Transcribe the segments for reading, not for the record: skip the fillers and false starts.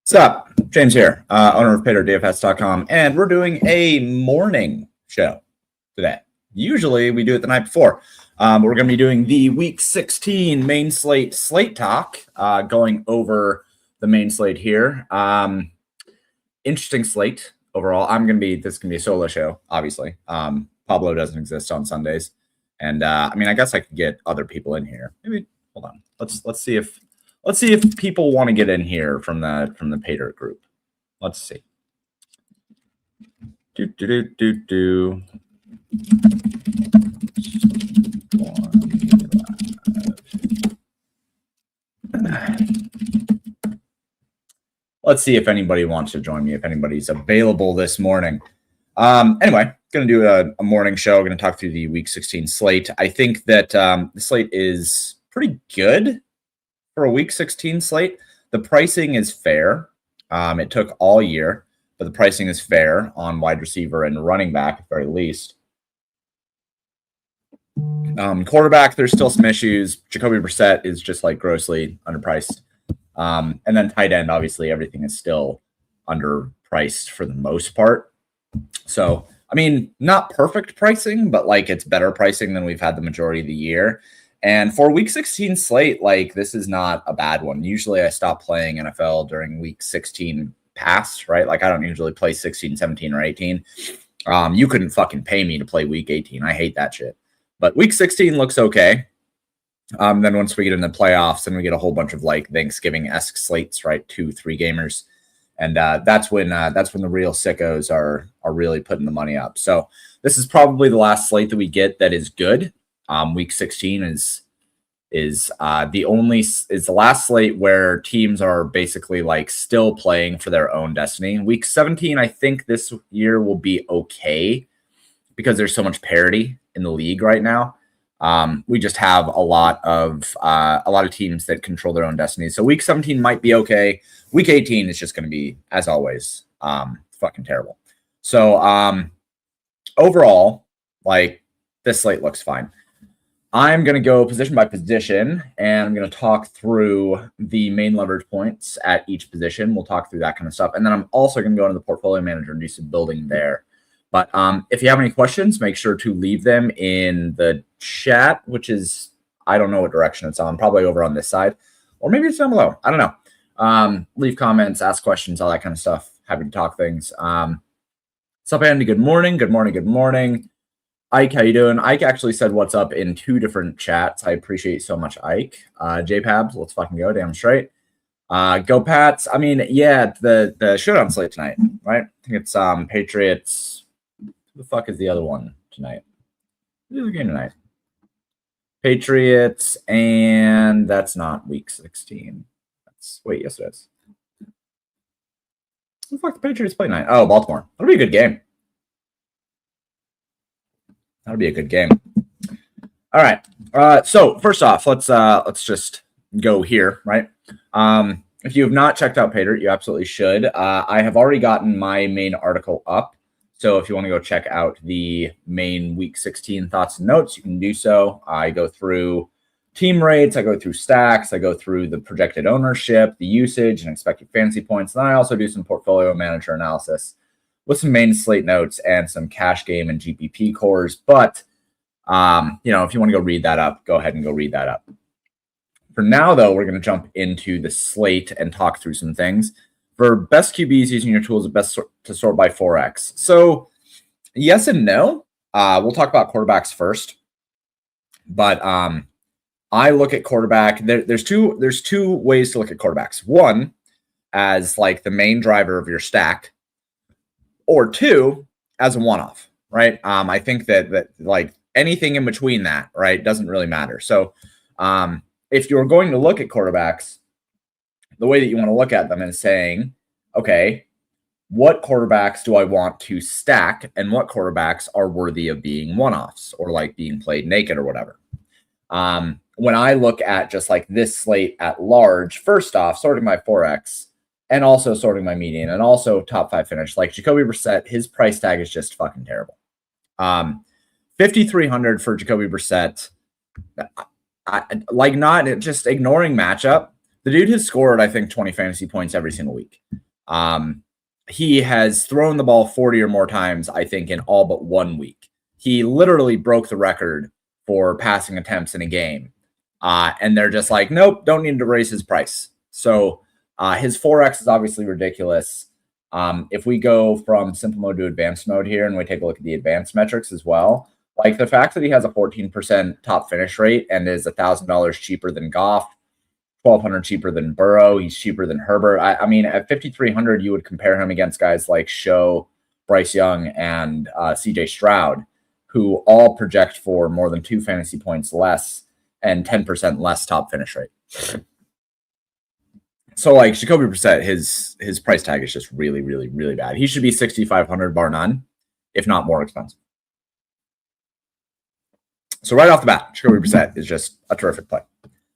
What's up? James here, owner of DFS.com, and we're doing a morning show today. Usually we do it the night before, but we're going to be doing the Week 16 main slate talk, going over the main slate here. Interesting slate overall. This can be a solo show, obviously. Pablo doesn't exist on Sundays, and I guess I could get other people in here. Maybe hold on. Let's see if people want to get in here from the Pater group. Let's see. Let's see if anybody wants to join me, if anybody's available this morning. Anyway, going to do a morning show. Going to talk through the Week 16 slate. I think that the slate is pretty good for a Week 16 slate. The pricing is fair. It took all year, but the pricing is fair on wide receiver and running back at the very least. Quarterback, there's still some issues. Jacoby Brissett is just like grossly underpriced. And then tight end, obviously, everything is still underpriced for the most part. So, not perfect pricing, but like it's better pricing than we've had the majority of the year. And for Week 16 slate, like this is not a bad one. Usually I stop playing NFL during Week 16 past, right? Like I don't usually play 16, 17, or 18. You couldn't fucking pay me to play Week 18. I hate that shit. But Week 16 looks okay. Then once we get in the playoffs, then we get a whole bunch of like Thanksgiving-esque slates, right? 2-3 gamers. And that's when the real sickos are really putting the money up. So this is probably the last slate that we get that is good. Week 16 is the last slate where teams are basically like still playing for their own destiny. Week 17, I think this year will be okay because there's so much parity in the league right now. We just have a lot of teams that control their own destiny. So Week 17 might be okay. Week 18 is just going to be, as always, fucking terrible. So overall, like this slate looks fine. I'm going to go position by position, and I'm going to talk through the main leverage points at each position. We'll talk through that kind of stuff. And then I'm also going to go into the portfolio manager and do some building there. But if you have any questions, make sure to leave them in the chat, which is, I don't know what direction it's on, probably over on this side, or maybe it's down below. I don't know. Leave comments, ask questions, all that kind of stuff. Happy to talk things. What's up, Andy? Good morning. Good morning. Good morning. Ike, how you doing? Ike actually said what's up in 2 different chats. I appreciate so much, Ike. JPabs, let's fucking go. Damn straight. Go Pats. The showdown slate tonight, right? I think it's Patriots. Who the fuck is the other one tonight? Who's the other game tonight? Patriots, and that's not Week 16. Yes, it is. Who the fuck the Patriots play tonight? Oh, Baltimore. That'll be a good game. That'll be a good game. All right. So first off, let's just go here, right? If you have not checked out Pater, you absolutely should. I have already gotten my main article up. So if you want to go check out the main Week 16 thoughts and notes, you can do so. I go through team rates, I go through stacks, I go through the projected ownership, the usage, and expected fantasy points. And then I also do some portfolio manager analysis with some main slate notes and some cash game and GPP cores. But, if you want to go read that up, go ahead and go read that up. For now, though, we're going to jump into the slate and talk through some things. For best QBs using your tools, best to sort by 4X. So, yes and no. We'll talk about quarterbacks first. But I look at quarterback. There's two ways to look at quarterbacks. One, as like the main driver of your stack. Or 2, as a one-off, right? I think that like anything in between that, right, doesn't really matter. So if you're going to look at quarterbacks, the way that you want to look at them is saying, okay, what quarterbacks do I want to stack and what quarterbacks are worthy of being one-offs or like being played naked or whatever. When I look at just like this slate at large, first off, sorting my 4X, and also sorting my median, and also top 5 finish. Like Jacoby Brissett, his price tag is just fucking terrible. 5,300 for Jacoby Brissett. Not just ignoring matchup. The dude has scored, I think, 20 fantasy points every single week. He has thrown the ball 40 or more times, I think, in all but 1 week. He literally broke the record for passing attempts in a game. And they're just like, nope, don't need to raise his price. So his 4X is obviously ridiculous. If we go from simple mode to advanced mode here and we take a look at the advanced metrics as well, like the fact that he has a 14% top finish rate and is $1,000 cheaper than Goff, $1,200 cheaper than Burrow. He's cheaper than Herbert. I mean, at 5,300, you would compare him against guys like Show, Bryce Young, and CJ Stroud, who all project for more than 2 fantasy points less and 10% less top finish rate. So, like, Jacoby Brissett, his price tag is just really, really, really bad. He should be 6,500 bar none, if not more expensive. So right off the bat, Jacoby Brissett is just a terrific play.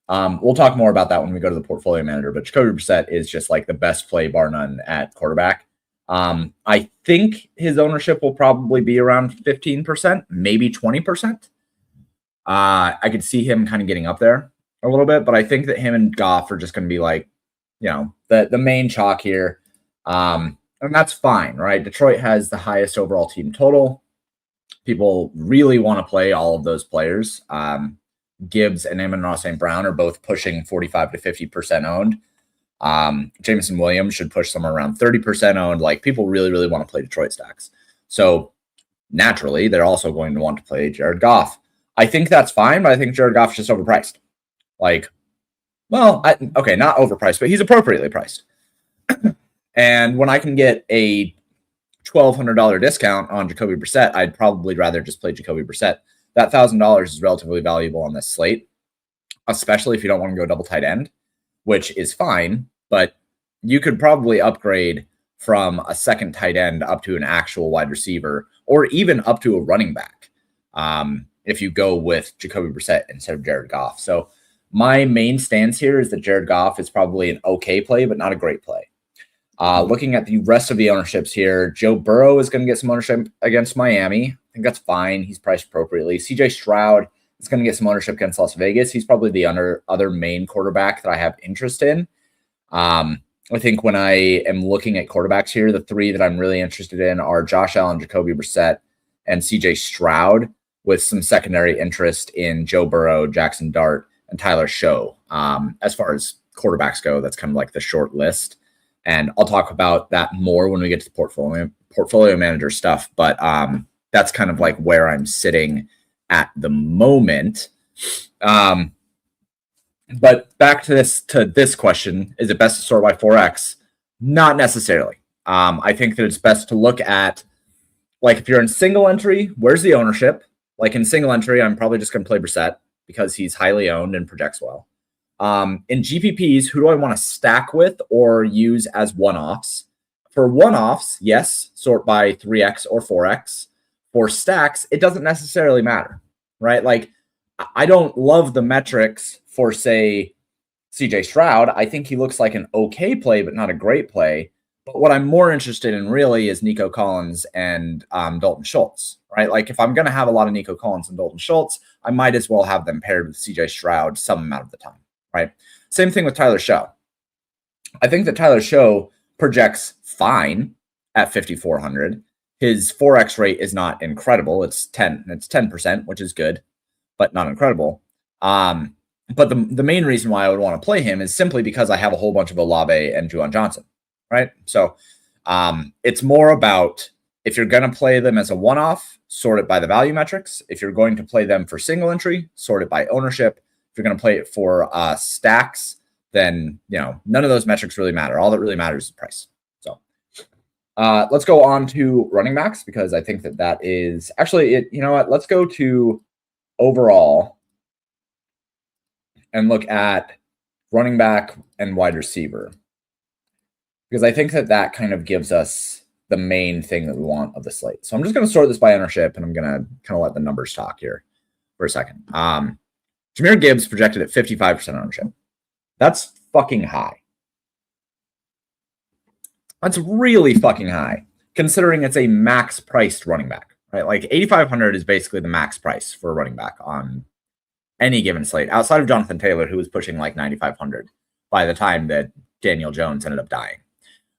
We'll talk more about that when we go to the portfolio manager, but Jacoby Brissett is just like the best play bar none at quarterback. I think his ownership will probably be around 15%, maybe 20%. I could see him kind of getting up there a little bit, but I think that him and Goff are just going to be like, you know, the main chalk here. And that's fine, right? Detroit has the highest overall team total. People really want to play all of those players. Gibbs and Amon-Ra St. Brown are both pushing 45 to 50% owned. Jameson Williams should push somewhere around 30% owned. Like, people really, really want to play Detroit stacks. So naturally, they're also going to want to play Jared Goff. I think that's fine, but I think Jared Goff's just overpriced. Like, well, okay, not overpriced, but he's appropriately priced. And when I can get a $1,200 discount on Jacoby Brissett, I'd probably rather just play Jacoby Brissett. That $1,000 is relatively valuable on this slate, especially if you don't want to go double tight end, which is fine, but you could probably upgrade from a second tight end up to an actual wide receiver or even up to a running back if you go with Jacoby Brissett instead of Jared Goff. So my main stance here is that Jared Goff is probably an okay play, but not a great play. Looking at the rest of the ownerships here, Joe Burrow is going to get some ownership against Miami. I think that's fine. He's priced appropriately. CJ Stroud is going to get some ownership against Las Vegas. He's probably the other main quarterback that I have interest in. I think when I am looking at quarterbacks here, the 3 that I'm really interested in are Josh Allen, Jacoby Brissett, and CJ Stroud, with some secondary interest in Joe Burrow, Jackson Dart, and Tyler Show. As far as quarterbacks go, that's kind of like the short list. And I'll talk about that more when we get to the portfolio manager stuff. But that's kind of like where I'm sitting at the moment. But back to this question, is it best to sort by 4X? Not necessarily. I think that it's best to look at, like, if you're in single entry, where's the ownership? Like, in single entry, I'm probably just going to play Brissett because he's highly owned and projects well. In GPPs, who do I want to stack with or use as one-offs? For one-offs, yes, sort by 3X or 4X. For stacks, it doesn't necessarily matter, right? Like, I don't love the metrics for, say, CJ Stroud. I think he looks like an okay play, but not a great play. But what I'm more interested in really is Nico Collins and Dalton Schultz, right? Like, if I'm going to have a lot of Nico Collins and Dalton Schultz, I might as well have them paired with CJ Stroud some amount of the time. Right. Same thing with Tyler Show. I think that Tyler Show projects fine at 5,400. His 4X rate is not incredible. It's 10%, which is good, but not incredible. But the main reason why I would want to play him is simply because I have a whole bunch of Olave and Juwan Johnson. Right. So it's more about, if you're going to play them as a one-off, sort it by the value metrics. If you're going to play them for single entry, sort it by ownership. If you're going to play it for stacks, then, you know, none of those metrics really matter. All that really matters is price. So let's go on to running backs, because I think that is actually it. You know what? Let's go to overall and look at running back and wide receiver, because I think that kind of gives us the main thing that we want of the slate. So I'm just going to sort this by ownership, and I'm going to kind of let the numbers talk here for a second. Jahmyr Gibbs projected at 55% ownership. That's fucking high. That's really fucking high, considering it's a max priced running back, right? Like, 8,500 is basically the max price for a running back on any given slate, outside of Jonathan Taylor, who was pushing like 9,500. by the time that Daniel Jones ended up dying.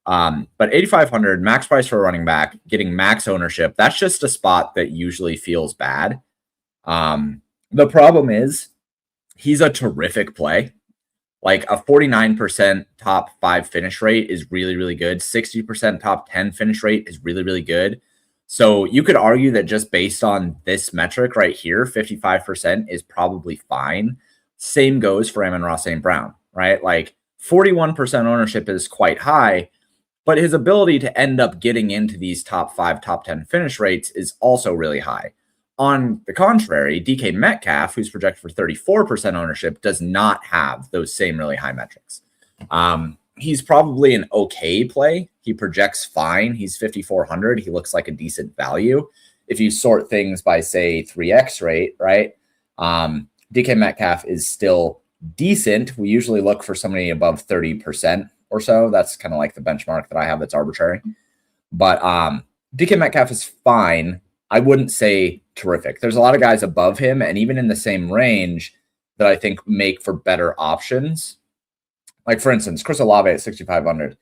But 8,500 max price for a running back, getting max ownership, that's just a spot that usually feels bad. The problem is he's a terrific play. Like a 49% top 5 finish rate is really, really good. 60% top 10 finish rate is really, really good. So you could argue that just based on this metric right here, 55% is probably fine. Same goes for Amon-Ra St. Brown, right? Like 41% ownership is quite high, but his ability to end up getting into these top 5, top 10 finish rates is also really high. On the contrary, DK Metcalf, who's projected for 34% ownership, does not have those same really high metrics. He's probably an okay play. He projects fine. He's 5,400. He looks like a decent value. If you sort things by, say, 3x rate, right? DK Metcalf is still decent. We usually look for somebody above 30% or so. That's kind of like the benchmark that I have that's arbitrary. But DK Metcalf is fine. I wouldn't say terrific. There's a lot of guys above him and even in the same range that I think make for better options. Like, for instance, Chris Olave at 6,500.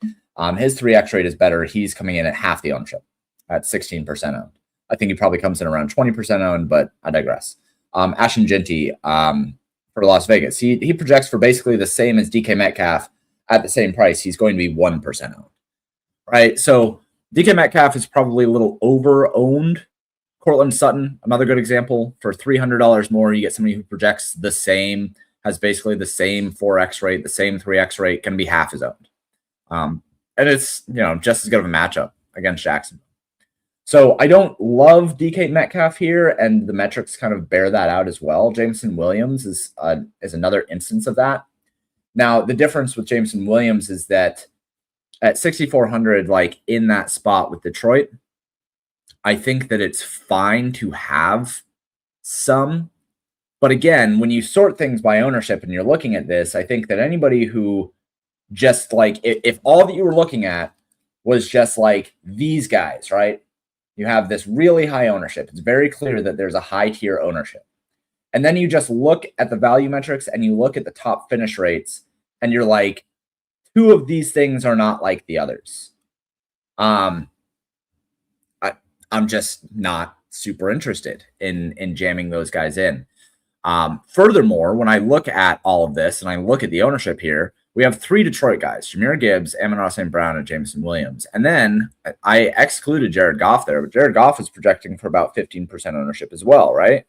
His 3x rate is better. He's coming in at half the ownership at 16% owned. I think he probably comes in around 20% owned, but I digress. Ashton Jeanty for Las Vegas. He projects for basically the same as DK Metcalf at the same price. He's going to be 1% owned, right? So DK Metcalf is probably a little over-owned. Cortland Sutton, another good example. For $300 more, you get somebody who projects the same, has basically the same 4x rate, the same 3x rate, can be half as owned. And it's, just as good of a matchup against Jacksonville. So I don't love DK Metcalf here, and the metrics kind of bear that out as well. Jameson Williams is another instance of that. Now, the difference with Jameson Williams is that at 6,400, like in that spot with Detroit, I think that it's fine to have some. But again, when you sort things by ownership and you're looking at this, I think that anybody who just like, if all that you were looking at was just like these guys, right? You have this really high ownership. It's very clear that there's a high tier ownership. And then you just look at the value metrics and you look at the top finish rates and you're like, two of these things are not like the others. I'm just not super interested in jamming those guys in. Furthermore, when I look at all of this and I look at the ownership here, we have 3 Detroit guys: Jahmyr Gibbs, Amon-Ra St. Brown, and Jameson Williams. And then I excluded Jared Goff there, but Jared Goff is projecting for about 15% ownership as well, right?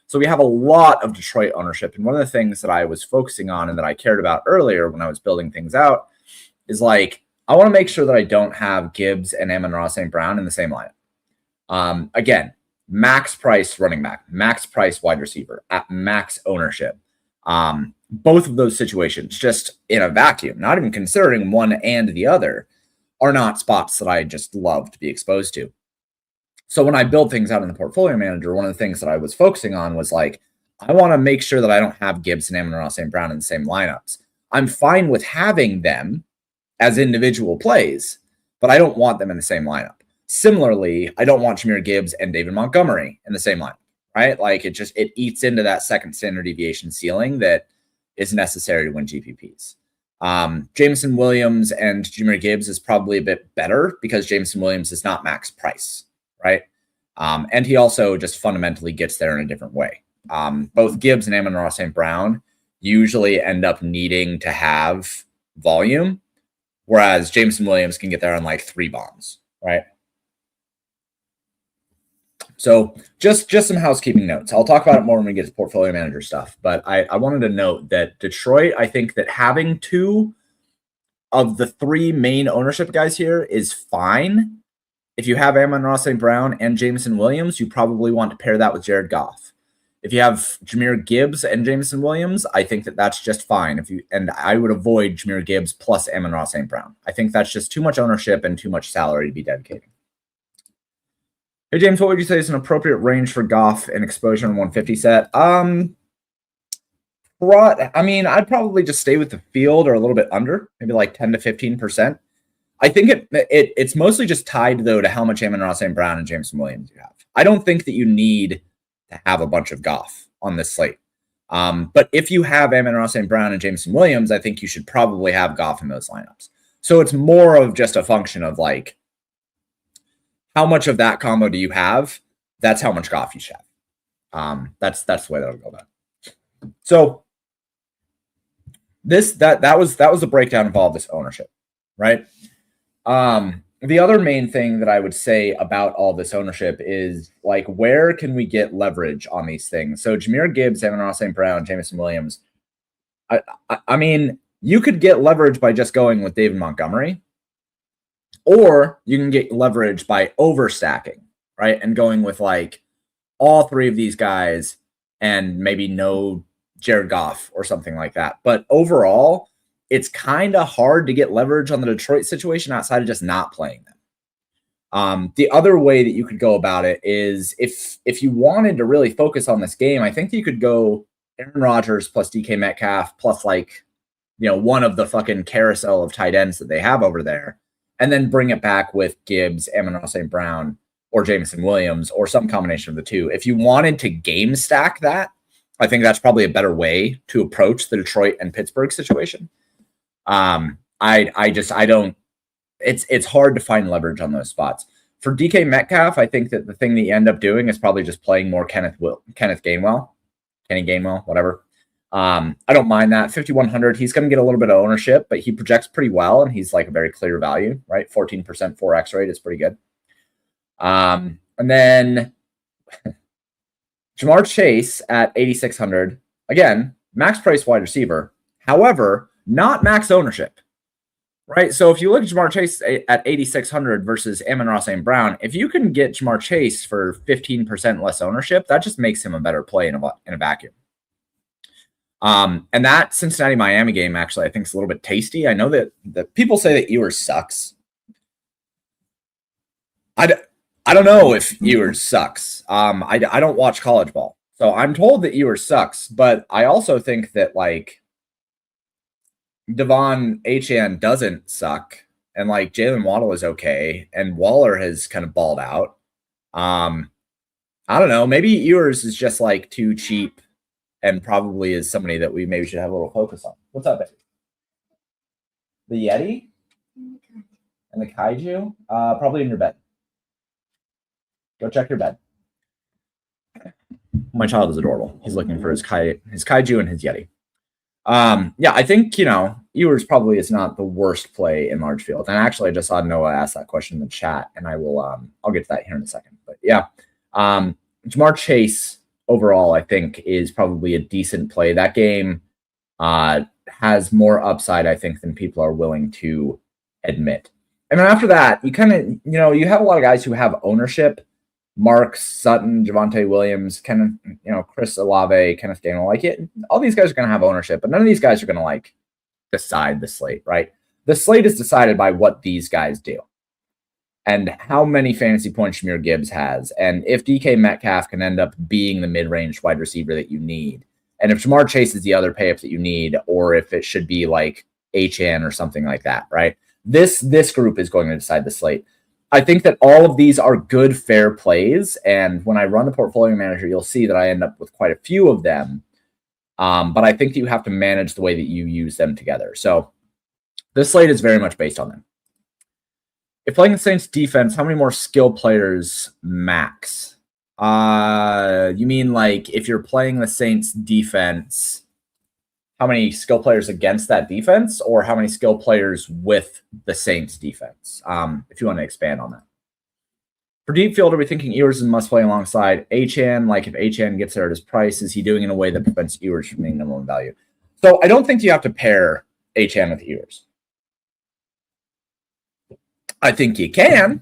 So we have a lot of Detroit ownership. And one of the things that I was focusing on and that I cared about earlier when I was building things out is like, I want to make sure that I don't have Gibbs and Amon-Ra St. Brown in the same lineup. Again, max price running back, max price wide receiver at max ownership. Both of those situations, just in a vacuum, not even considering one and the other, are not spots that I just love to be exposed to. So when I build things out in the portfolio manager, one of the things that I was focusing on was like, I want to make sure that I don't have Gibbs and Amon-Ra St. Brown in the same lineups. I'm fine with having them as individual plays, but I don't want them in the same lineup. Similarly, I don't want Jahmyr Gibbs and David Montgomery in the same lineup, right? Like it eats into that second standard deviation ceiling that is necessary to win GPPs. Jameson Williams and Jahmyr Gibbs is probably a bit better because Jameson Williams is not max price, right? And he also just fundamentally gets there in a different way. Both Gibbs and Amon-Ra St. Brown usually end up needing to have volume, whereas Jameson Williams can get there on like 3 bombs, right? So just some housekeeping notes. I'll talk about it more when we get to portfolio manager stuff. But I wanted to note that Detroit, I think that having 2 of the 3 main ownership guys here is fine. If you have Amon-Ra St. Brown and Jameson Williams, you probably want to pair that with Jared Goff. If you have Jahmyr Gibbs and Jameson Williams, I think that that's just fine. And I would avoid Jahmyr Gibbs plus Amon-Ra St. Brown. I think that's just too much ownership and too much salary to be dedicating. Hey, James, what would you say is an appropriate range for Goff and exposure in 150 set? I'd probably just stay with the field or a little bit under, maybe like 10 to 15%. I think it's mostly just tied, though, to how much Amon-Ra St. Brown and Jameson Williams you have. I don't think that you need to have a bunch of Goff on this slate. But if you have Amon-Ra St. Brown and Jameson Williams, I think you should probably have Goff in those lineups. So it's more of just a function of like, how much of that combo do you have? That's how much Goff you should have. That's the way that'll go about it. So that was the breakdown of all this ownership, right? The other main thing that I would say about all this ownership is like, where can we get leverage on these things? So Jahmyr Gibbs, Amon-Ra St. Brown, Jameson Williams. I mean, you could get leverage by just going with David Montgomery, or you can get leverage by overstacking, right? And going with like all three of these guys and maybe no Jared Goff or something like that. But overall, it's kind of hard to get leverage on the Detroit situation outside of just not playing them. The other way that you could go about it is if you wanted to really focus on this game, I think you could go Aaron Rodgers plus DK Metcalf plus like, one of the fucking carousel of tight ends that they have over there, and then bring it back with Gibbs, Amon-Ra St. Brown, or Jameson Williams, or some combination of the two. If you wanted to game stack that, I think that's probably a better way to approach the Detroit and Pittsburgh situation. I don't, it's hard to find leverage on those spots. For DK Metcalf, I think that the thing that you end up doing is probably just playing more Kenny Gainwell, whatever. I don't mind that. 5,100, he's going to get a little bit of ownership, but he projects pretty well, and he's like a very clear value, right? 14% 4X rate is pretty good. And then Jamar Chase at 8,600. Again, max price wide receiver. However, not max ownership, right? So if you look at Jamar Chase at 8,600 versus Amon-Ra St. Brown, if you can get Jamar Chase for 15% less ownership, that just makes him a better play in a vacuum. And that Cincinnati-Miami game, actually, I think is a little bit tasty. I know that people say that Ewers sucks. I don't know if Ewers sucks. I don't watch college ball, so I'm told that Ewers sucks, but I also think that like Devon Achane doesn't suck, and like Jalen Waddle is okay, and Waller has kind of balled out. I don't know. Maybe Ewers is just like too cheap, and probably is somebody that we maybe should have a little focus on. What's up, baby? The Yeti and the Kaiju, probably in your bed. Go check your bed. My child is adorable. He's looking for his Kaiju and his Yeti. Yeah, I think, Ewers probably is not the worst play in large field. And actually, I just saw Noah ask that question in the chat, and I will, I'll get to that here in a second. But yeah, Jamar Chase overall, I think, is probably a decent play. That game has more upside, I think, than people are willing to admit. And then after that, you kind of, you have a lot of guys who have ownership. Mark Sutton, Javonte Williams, Chris Olave, Kenneth Gainwell, like it. All these guys are going to have ownership, but none of these guys are going to like decide the slate, right? The slate is decided by what these guys do and how many fantasy points Jahmyr Gibbs has, and if DK Metcalf can end up being the mid-range wide receiver that you need, and if Jamar Chase is the other pay-up that you need, or if it should be like HN or something like that, right? This group is going to decide the slate. I think that all of these are good, fair plays. And when I run the portfolio manager, you'll see that I end up with quite a few of them. But I think that you have to manage the way that you use them together. So this slate is very much based on them. If playing the Saints defense, how many more skill players max? You mean like if you're playing the Saints defense, how many skill players against that defense, or how many skill players with the Saints defense? If you want to expand on that. For deep field, are we thinking Ewers is must play alongside Achane? Like if Achane gets there at his price, is he doing in a way that prevents Ewers from being number one value? So I don't think you have to pair Achane with Ewers. I think you can,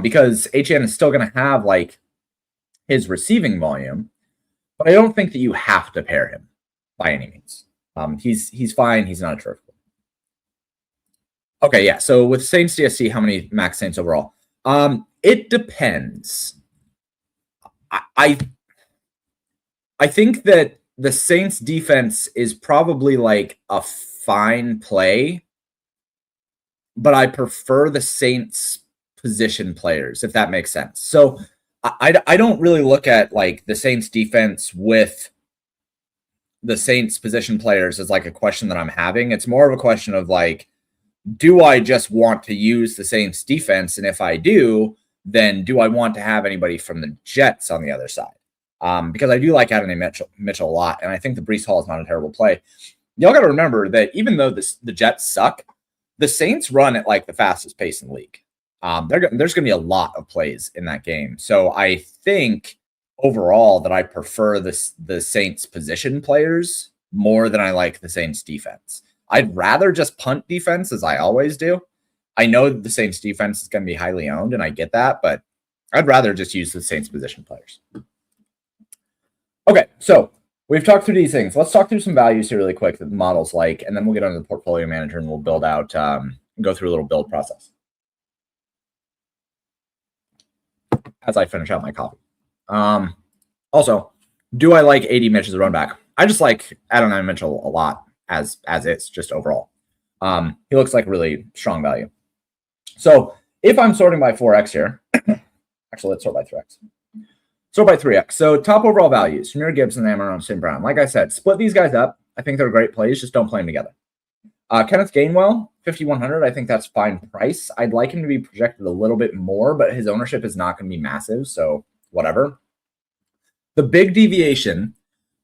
because Achane is still going to have like his receiving volume, but I don't think that you have to pair him by any means. He's fine. He's not a terrific. Okay, yeah. So with Saints DSC, how many max Saints overall? It depends. I think that the Saints defense is probably like a fine play, but I prefer the Saints position players, if that makes sense. So I don't really look at like the Saints defense with the Saints position players is like a question that I'm having. It's more of a question of like, do I just want to use the Saints defense? And if I do, then do I want to have anybody from the Jets on the other side? Because I do like Adonai Mitchell a lot, and I think the Breece Hall is not a terrible play. Y'all got to remember that even though the Jets suck, the Saints run at like the fastest pace in the league. There's going to be a lot of plays in that game. So I think overall that I prefer the Saints position players more than I like the Saints defense. I'd rather just punt defense, as I always do. I know that the Saints defense is going to be highly owned, and I get that, but I'd rather just use the Saints position players. Okay, so we've talked through these things. Let's talk through some values here really quick that the models like, and then we'll get onto the portfolio manager and we'll build out, go through a little build process as I finish out my coffee. Also, do I like AD Mitch as a run back? I just like Adonai Mitchell a lot as is, just overall. He looks like really strong value. So if I'm sorting by 4x here, actually, let's sort by 3x. Sort by 3x. So top overall values, Jahmyr Gibbs and Amon St. Brown. Like I said, split these guys up. I think they're great plays. Just don't play them together. Kenneth Gainwell, 5,100. I think that's fine price. I'd like him to be projected a little bit more, but his ownership is not going to be massive. So whatever. The big deviation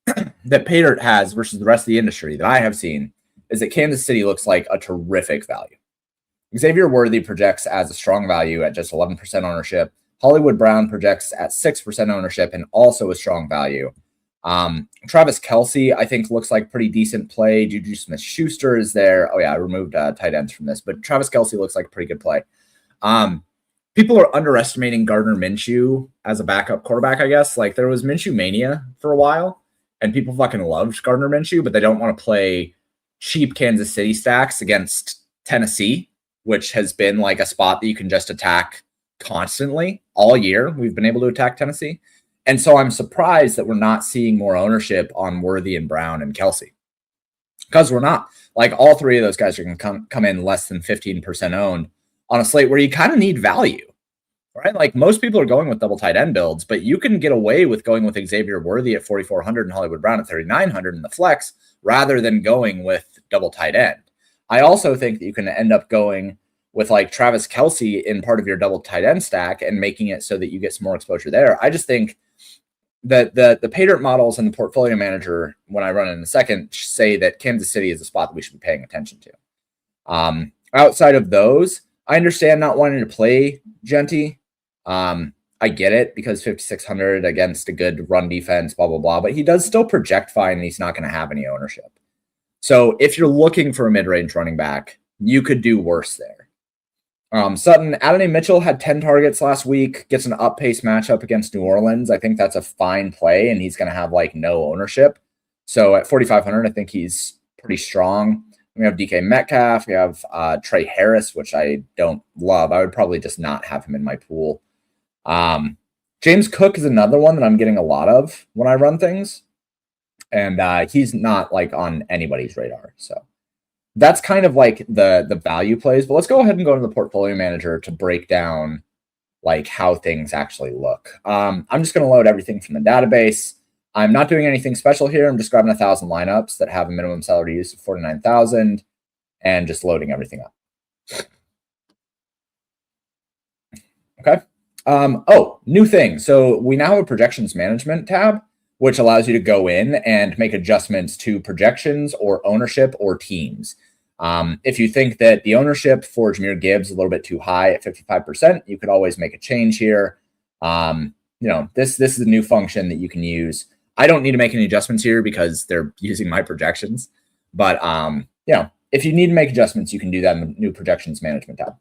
that Paydirt has versus the rest of the industry that I have seen is that Kansas City looks like a terrific value. Xavier Worthy projects as a strong value at just 11% ownership. Hollywood Brown projects at 6% ownership and also a strong value. Travis Kelce, I think, looks like pretty decent play. Juju Smith-Schuster is there. Oh, yeah, I removed tight ends from this, but Travis Kelce looks like a pretty good play. People are underestimating Gardner Minshew as a backup quarterback, I guess. Like, there was Minshew mania for a while, and people fucking loved Gardner Minshew, but they don't want to play cheap Kansas City stacks against Tennessee, which has been like a spot that you can just attack constantly all year. We've been able to attack Tennessee. And so I'm surprised that we're not seeing more ownership on Worthy and Brown and Kelce. Because we're not. Like, all three of those guys are going to come in less than 15% owned on a slate where you kind of need value, right? Like, most people are going with double tight end builds, but you can get away with going with Xavier Worthy at 4,400 and Hollywood Brown at 3,900 in the flex rather than going with double tight end. I also think that you can end up going with like Travis Kelce in part of your double tight end stack and making it so that you get some more exposure there. I just think that the Paydirt models and the portfolio manager, when I run in a second, say that Kansas City is a spot that we should be paying attention to. Outside of those, I understand not wanting to play Genty. I get it because 5,600 against a good run defense, blah, blah, blah, but he does still project fine and he's not going to have any ownership. So if you're looking for a mid-range running back, you could do worse there. Sutton, Adonai Mitchell had 10 targets last week, gets an up-pace matchup against New Orleans. I think that's a fine play, and he's going to have like no ownership. So at 4,500, I think he's pretty strong. We have DK Metcalf. We have Trey Harris, which I don't love. I would probably just not have him in my pool. James Cook is another one that I'm getting a lot of when I run things, and he's not like on anybody's radar. So that's kind of like the value plays, but let's go ahead and go to the portfolio manager to break down like how things actually look. I'm just going to load everything from the database. I'm not doing anything special here. I'm just grabbing 1,000 lineups that have a minimum salary use of 49,000 and just loading everything up. Okay. Oh, new thing. So we now have a projections management tab, which allows you to go in and make adjustments to projections or ownership or teams. If you think that the ownership for Jahmyr Gibbs is a little bit too high at 55%, you could always make a change here. This is a new function that you can use. I don't need to make any adjustments here because they're using my projections. But, if you need to make adjustments, you can do that in the new projections management tab.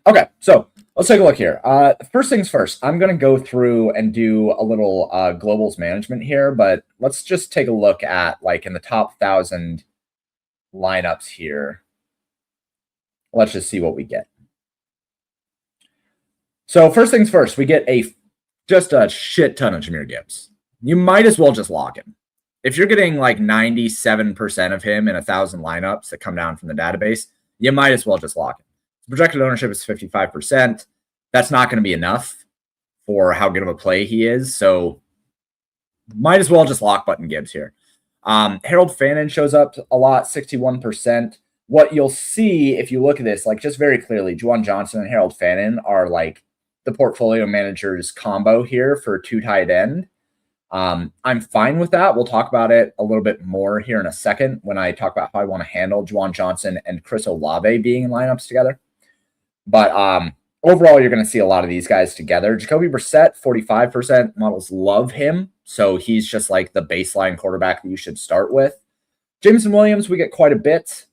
Okay, so let's take a look here. First things first, I'm going to go through and do a little globals management here, but let's just take a look at like in the top 1,000 lineups here. Let's just see what we get. So first things first, we get just a shit ton of Jahmyr Gibbs. You might as well just lock him. If you're getting like 97% of him in 1,000 lineups that come down from the database, you might as well just lock him. Projected ownership is 55%. That's not going to be enough for how good of a play he is. So might as well just lock button Gibbs here. Harold Fannin shows up a lot, 61%. What you'll see if you look at this, like just very clearly, Juwan Johnson and Harold Fannin are like the portfolio manager's combo here for 2 tight end. I'm fine with that. We'll talk about it a little bit more here in a second when I talk about how I want to handle Juwan Johnson and Chris Olave being in lineups together. But overall, you're going to see a lot of these guys together. Jacoby Brissett, 45%. Models love him. So he's just like the baseline quarterback that you should start with. Jameson Williams, we get quite a bit.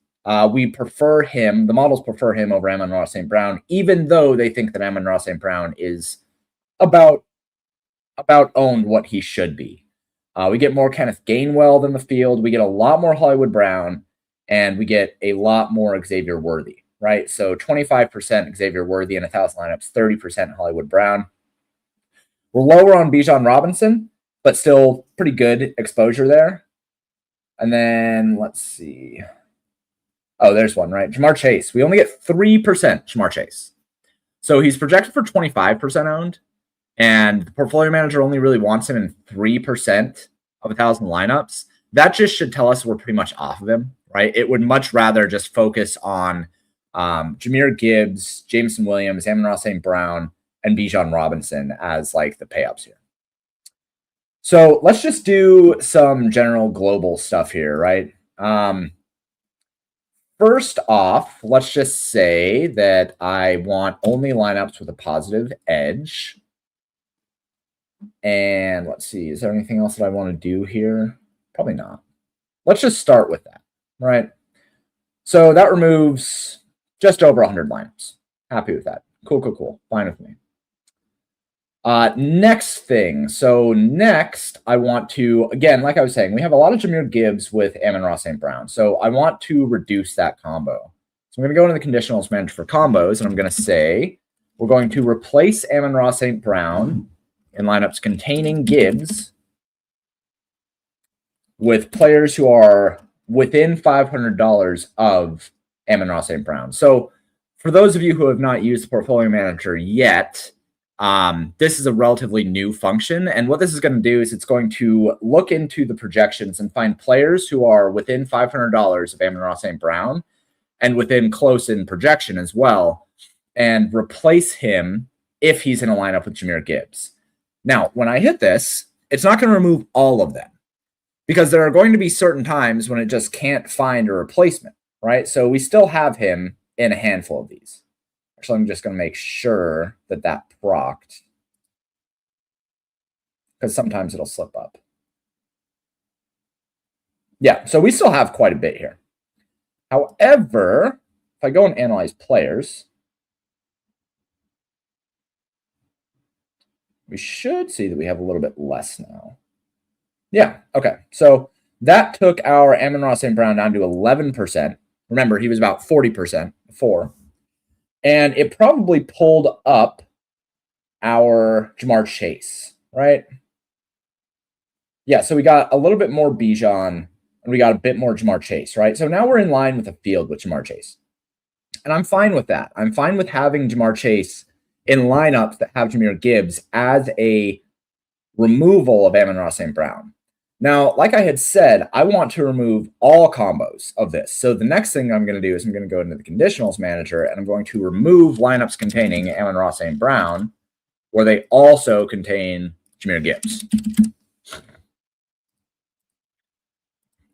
We prefer him. The models prefer him over Amon-Ra St. Brown, even though they think that Amon-Ra St. Brown is about owned what he should be. We get more Kenneth Gainwell than the field. We get a lot more Hollywood Brown, and we get a lot more Xavier Worthy, right? So 25% Xavier Worthy in 1,000 lineups, 30% Hollywood Brown. We're lower on Bijan Robinson, but still pretty good exposure there. And then let's see. Oh, there's one, right? Jamar Chase. We only get 3% Jamar Chase. So he's projected for 25% owned. And the portfolio manager only really wants him in 3% of 1,000 lineups. That just should tell us we're pretty much off of him, right? It would much rather just focus on Jahmyr Gibbs, Jameson Williams, Amon-Ra St. Brown, and Bijan Robinson as like the pay-ups here. So let's just do some general global stuff here, right? First off, let's just say that I want only lineups with a positive edge. And let's see, is there anything else that I want to do here? Probably not. Let's just start with that, right? So that removes just over 100 lineups. Happy with that. Cool. Fine with me. Next thing. So next, I want to, again, like I was saying, we have a lot of Jahmyr Gibbs with Amon-Ra St. Brown. So I want to reduce that combo. So I'm going to go into the conditionals manager for combos, and I'm going to say we're going to replace Amon-Ra St. Brown in lineups containing Gibbs with players who are within $500 of Amon-Ra St. Brown. So for those of you who have not used the portfolio manager yet, this is a relatively new function. And what this is going to do is it's going to look into the projections and find players who are within $500 of Amon-Ra St. Brown and within close in projection as well, and replace him if he's in a lineup with Jahmyr Gibbs. Now, when I hit this, it's not going to remove all of them because there are going to be certain times when it just can't find a replacement, right? So we still have him in a handful of these. Actually, I'm just going to make sure that that procced because sometimes it'll slip up. Yeah, so we still have quite a bit here. However, if I go and analyze players, we should see that we have a little bit less now. Yeah, okay. So that took our Amon-Ra St. Brown down to 11%. Remember, he was about 40% before. And it probably pulled up our Jamar Chase, right? Yeah, so we got a little bit more Bijan, and we got a bit more Jamar Chase, right? So now we're in line with the field with Jamar Chase. And I'm fine with that. I'm fine with having Jamar Chase in lineups that have Jahmyr Gibbs as a removal of Amon-Ra St. Brown. Now, like I had said, I want to remove all combos of this. So the next thing I'm going to do is I'm going to go into the conditionals manager, and I'm going to remove lineups containing Amon-Ra St. Brown, where they also contain Jahmyr Gibbs.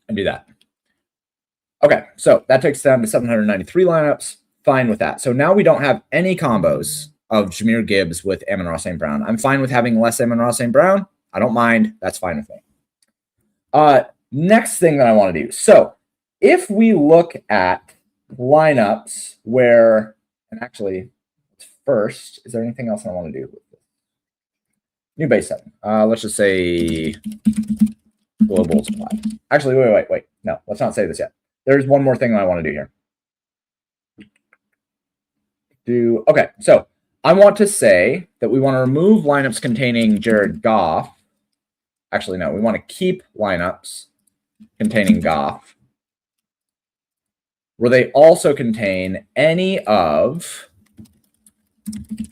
And do that. Okay, so that takes down to 793 lineups. Fine with that. So now we don't have any combos of Jahmyr Gibbs with Amon-Ra St. Brown. I'm fine with having less Amon-Ra St. Brown. I don't mind. That's fine with me. Next thing that I want to do. So if we look at lineups where, and actually first, is there anything else I want to do with this? New base setting. Let's just say global supply. Actually, wait. No, let's not say this yet. There's one more thing that I want to do here. Okay, so I want to say that we want to remove lineups containing Jared Goff. Actually, no, we want to keep lineups containing Goff, where they also contain any of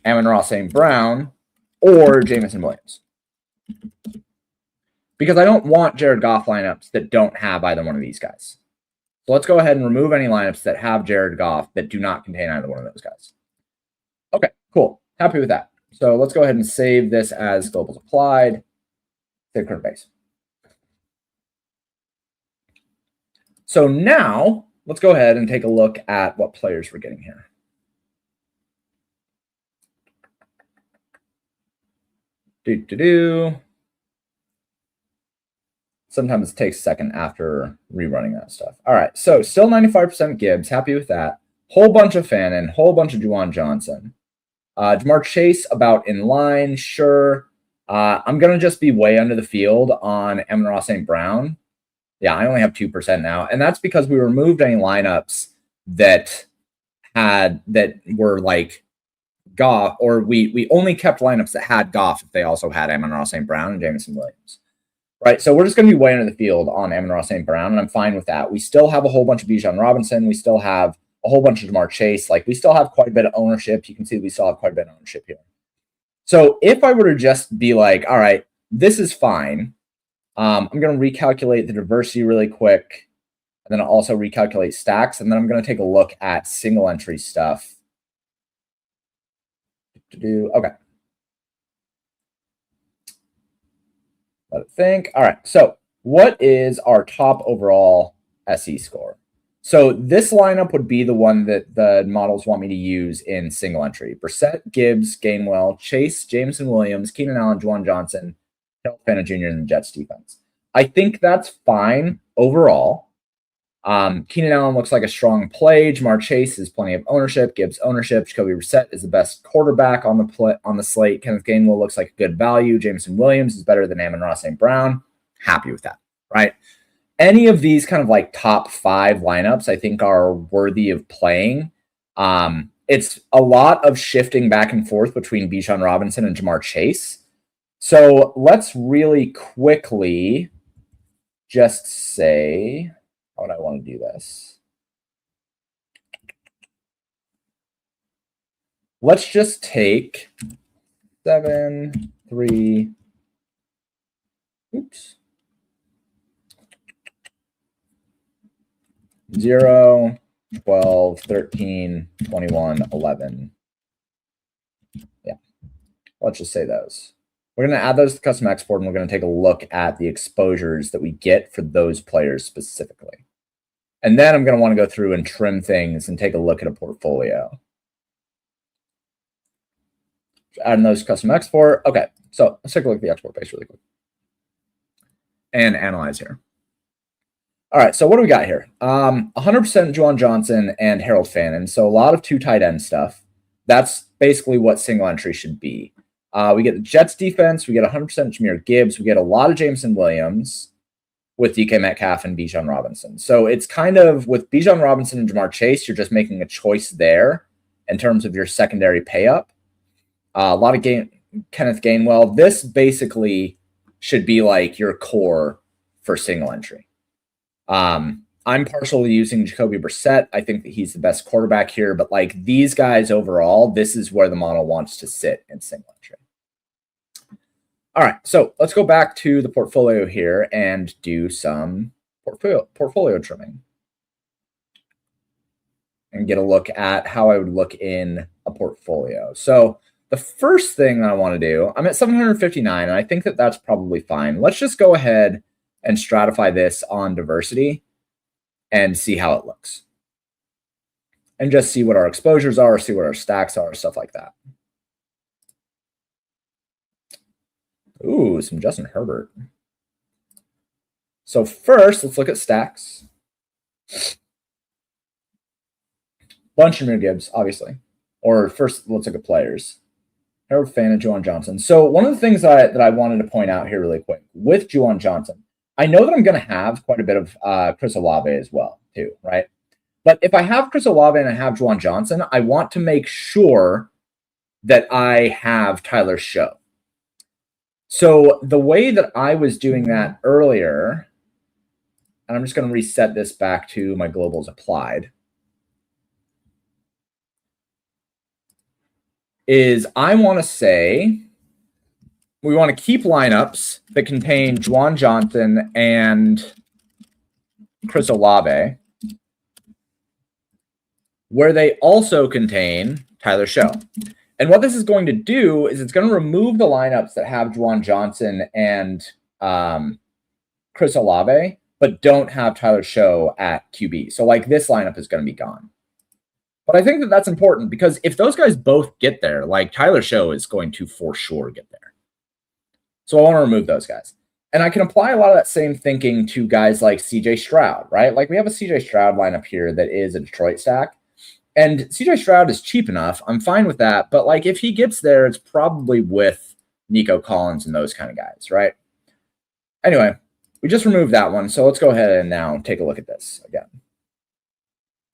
Amon-Ra St. Brown or Jameson Williams. because I don't want Jared Goff lineups that don't have either one of these guys. So let's go ahead and remove any lineups that have Jared Goff that do not contain either one of those guys. Okay, cool. Happy with that. So let's go ahead and save this as globals applied. Save current base. So now let's go ahead and take a look at what players we're getting here. Sometimes it takes a second after rerunning that stuff. All right, so still 95% Gibbs. Happy with that. Whole bunch of Fannin, whole bunch of Juwan Johnson. Jamar Chase about in line, sure. I'm going to just be way under the field on Amon-Ra St. Brown. Yeah, I only have 2% now. And that's because we removed any lineups that were like Goff, or we only kept lineups that had Goff if they also had Amon-Ra St. Brown and Jameson Williams. Right, so we're just going to be way under the field on Amon-Ra St. Brown, and I'm fine with that. We still have a whole bunch of Bijan Robinson. We still have a whole bunch of Jamar Chase. Like, we still have quite a bit of ownership. You can see we still have quite a bit of ownership here. So if I were to just be like, all right, this is fine. I'm going to recalculate the diversity really quick, and then I'll also recalculate stacks, and then I'm going to take a look at single entry stuff. Okay. Let it think. All right. So what is our top overall SE score? So this lineup would be the one that the models want me to use in single entry. Brissett, Gibbs, Gainwell, Chase, Jameson Williams, Keenan Allen, Juwan Johnson, Harold Fanta Jr., and the Jets defense. I think that's fine overall. Keenan Allen looks like a strong play. Jamar Chase has plenty of ownership. Gibbs ownership. Jacoby Brissett is the best quarterback on the slate. Kenneth Gainwell looks like a good value. Jameson Williams is better than Amon-Ra St. Brown. Happy with that, right? Any of these kind of like top 5 lineups I think are worthy of playing. It's a lot of shifting back and forth between Bijan Robinson and Jamar Chase. So let's really quickly just say, how would I want to do this? Let's just take 7, 3, 0, 12, 13, 21, 11. Yeah, let's just say those. We're going to add those to the custom export, and we're going to take a look at the exposures that we get for those players specifically. And then I'm going to want to go through and trim things and take a look at a portfolio. Adding those to custom export. Okay, so let's take a look at the export base really quick and analyze here. All right, so what do we got here? 100% Juwan Johnson and Harold Fannin. So a lot of 2 tight end stuff. That's basically what single entry should be. We get the Jets defense. We get 100% Jahmyr Gibbs. We get a lot of Jameson Williams with DK Metcalf and Bijan Robinson. So it's kind of with Bijan Robinson and Jamar Chase, you're just making a choice there in terms of your secondary pay up. A lot of Kenneth Gainwell. This basically should be like your core for single entry. I'm partially using Jacoby Brissett. I think that he's the best quarterback here, but like these guys overall, this is where the model wants to sit in single entry. All right, so let's go back to the portfolio here and do some portfolio trimming and get a look at how I would look in a portfolio. So the first thing that I want to do, I'm at 759, and I think that that's probably fine. Let's just go ahead and stratify this on diversity and see how it looks. And just see what our exposures are, see what our stacks are, stuff like that. Ooh, some Justin Herbert. So first, let's look at stacks. Bunch of Jahmyr Gibbs, obviously. Or first, let's look at players. Harold Fanta and Juwan Johnson. So one of the things that I wanted to point out here really quick with Juwan Johnson, I know that I'm going to have quite a bit of Chris Olave as well, too, right? But if I have Chris Olave and I have Juwan Johnson, I want to make sure that I have Tyler Show. So the way that I was doing that earlier, and I'm just going to reset this back to my globals applied, is I want to say we want to keep lineups that contain Juwan Johnson and Chris Olave, where they also contain Tyler Show. And what this is going to do is it's going to remove the lineups that have Juwan Johnson and Chris Olave, but don't have Tyler Show at QB. So like this lineup is going to be gone. But I think that that's important because if those guys both get there, like Tyler Show is going to for sure get there. So I want to remove those guys. And I can apply a lot of that same thinking to guys like CJ Stroud, right? Like we have a CJ Stroud lineup here that is a Detroit stack. And CJ Stroud is cheap enough. I'm fine with that. But like if he gets there, it's probably with Nico Collins and those kind of guys, right? Anyway, we just removed that one. So let's go ahead and now take a look at this again.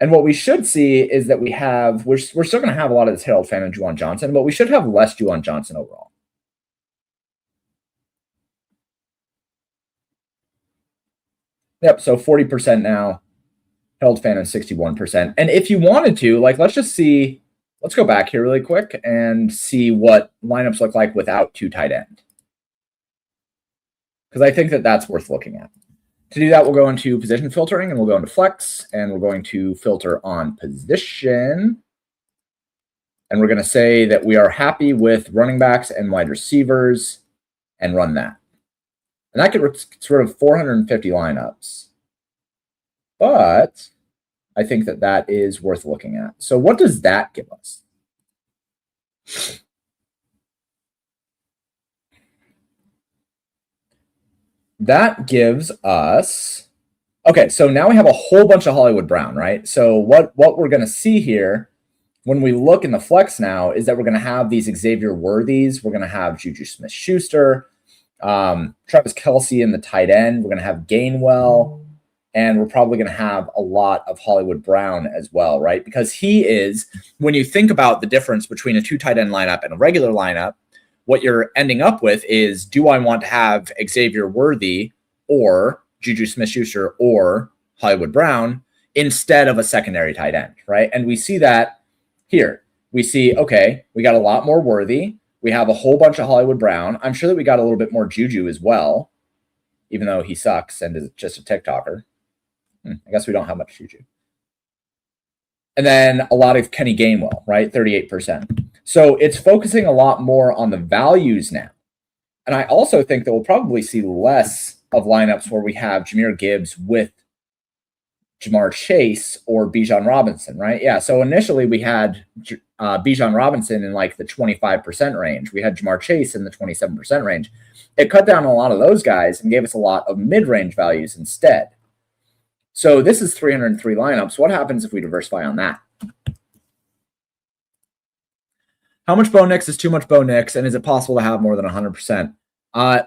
And what we should see is that we're still going to have a lot of this Harold Fan and Juwan Johnson, but we should have less Juwan Johnson overall. Yep, so 40% now. Held fan and 61%. And if you wanted to, like, let's go back here really quick and see what lineups look like without two tight end. Because I think that that's worth looking at. To do that, we'll go into position filtering and we'll go into flex and we're going to filter on position. And we're going to say that we are happy with running backs and wide receivers and run that. And that could sort of 450 lineups. But I think that that is worth looking at. So what does that give us? That gives us, okay, so now we have a whole bunch of Hollywood Brown, right? So what we're going to see here when we look in the flex now is that we're going to have these Xavier Worthies. We're going to have Juju Smith-Schuster, Travis Kelce in the tight end. We're going to have Gainwell. And we're probably going to have a lot of Hollywood Brown as well, right? Because he is, when you think about the difference between a two tight end lineup and a regular lineup, what you're ending up with is, do I want to have Xavier Worthy or Juju Smith-Schuster or Hollywood Brown instead of a secondary tight end, right? And we see that here. We see, okay, we got a lot more Worthy. We have a whole bunch of Hollywood Brown. I'm sure that we got a little bit more Juju as well, even though he sucks and is just a TikToker. I guess we don't have much Juju. And then a lot of Kenny Gainwell, right? 38%. So it's focusing a lot more on the values now. And I also think that we'll probably see less of lineups where we have Jahmyr Gibbs with Jamar Chase or Bijan Robinson, right? Yeah, so initially we had Bijan Robinson in like the 25% range. We had Jamar Chase in the 27% range. It cut down a lot of those guys and gave us a lot of mid-range values instead. So this is 303 lineups. What happens if we diversify on that? How much Bo Nix is too much Bo Nix, and is it possible to have more than 100%?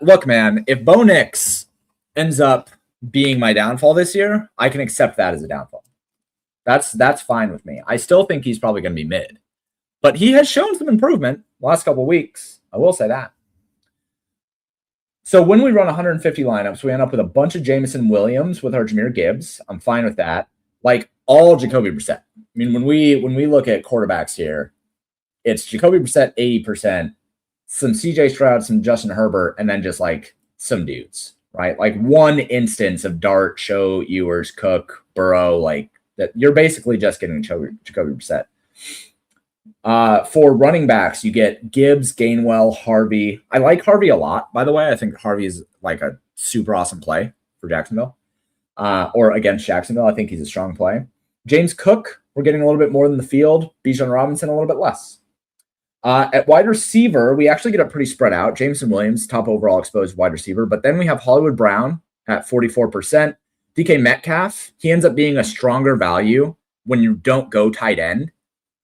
Look, man, if Bo Nix ends up being my downfall this year, I can accept that as a downfall. That's fine with me. I still think he's probably going to be mid. But he has shown some improvement the last couple of weeks. I will say that. So when we run 150 lineups, we end up with a bunch of Jameson Williams with our Jahmyr Gibbs. I'm fine with that. Like all Jacoby Brissett. I mean, when we look at quarterbacks here, it's Jacoby Brissett 80%, some CJ Stroud, some Justin Herbert, and then just like some dudes, right? Like one instance of Dart, Show, Ewers, Cook, Burrow, like that. You're basically just getting Jacoby Brissett. For running backs, you get Gibbs, Gainwell, Harvey. I like Harvey a lot, by the way. I think Harvey is like a super awesome play for Jacksonville or against Jacksonville. I think he's a strong play. James Cook, we're getting a little bit more than the field. Bijan Robinson, a little bit less. At wide receiver, we actually get it pretty spread out. Jameson Williams, top overall exposed wide receiver. But then we have Hollywood Brown at 44%. DK Metcalf, he ends up being a stronger value when you don't go tight end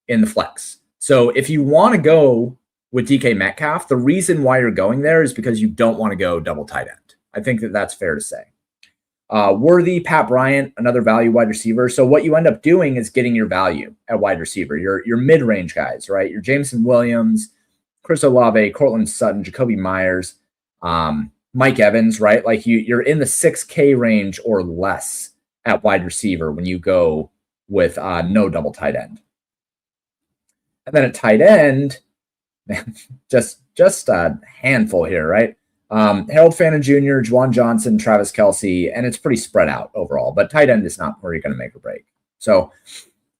in the flex. So if you want to go with DK Metcalf, the reason why you're going there is because you don't want to go double tight end. I think that that's fair to say. Worthy, Pat Bryant, another value wide receiver. So what you end up doing is getting your value at wide receiver, your mid-range guys, right? Your Jameson Williams, Chris Olave, Cortland Sutton, Jacoby Myers, Mike Evans, right? Like you're in the 6K range or less at wide receiver when you go with no double tight end. And then at tight end, man, just just a handful here, right? Harold Fannin Jr., Juwan Johnson, Travis Kelce, and it's pretty spread out overall. But tight end is not where you're going to make or break. So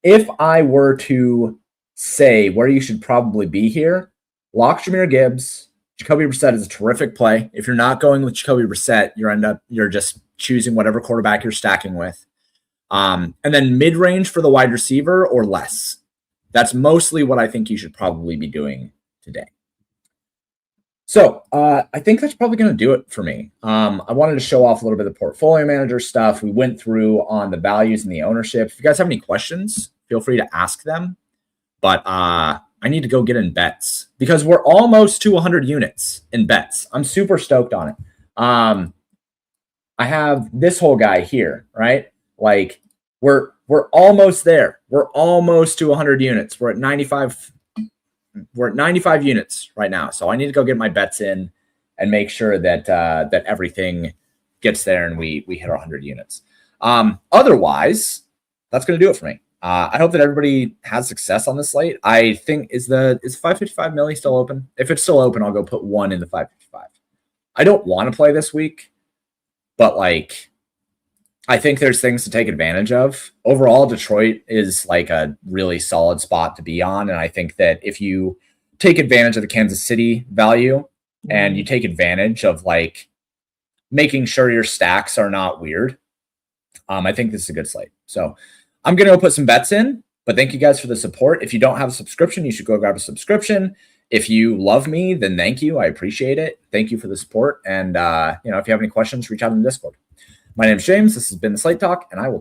if I were to say where you should probably be here, lock Jahmyr Gibbs. Jacoby Brissett is a terrific play. If you're not going with Jacoby Brissett, you're just choosing whatever quarterback you're stacking with. And then mid-range for the wide receiver or less. That's mostly what I think you should probably be doing today. So I think that's probably going to do it for me. I wanted to show off a little bit of the portfolio manager stuff. We went through on the values and the ownership. If you guys have any questions, feel free to ask them. But I need to go get in bets because we're almost to 100 units in bets. I'm super stoked on it. I have this whole guy here, right? Like we're almost there. We're almost to 100 units. We're at 95. We're at 95 units right now. So I need to go get my bets in and make sure that that everything gets there and we hit our 100 units. Otherwise, that's going to do it for me. I hope that everybody has success on this slate. I think is 555 milli still open? If it's still open, I'll go put one in the 555. I don't want to play this week, but like I think there's things to take advantage of. Overall, Detroit is like a really solid spot to be on. And I think that if you take advantage of the Kansas City value and you take advantage of like making sure your stacks are not weird, I think this is a good slate. So I'm going to go put some bets in, but thank you guys for the support. If you don't have a subscription, you should go grab a subscription. If you love me, then thank you. I appreciate it. Thank you for the support. And, if you have any questions, reach out in the Discord. My name is James. This has been the Slate Talk, and I will talk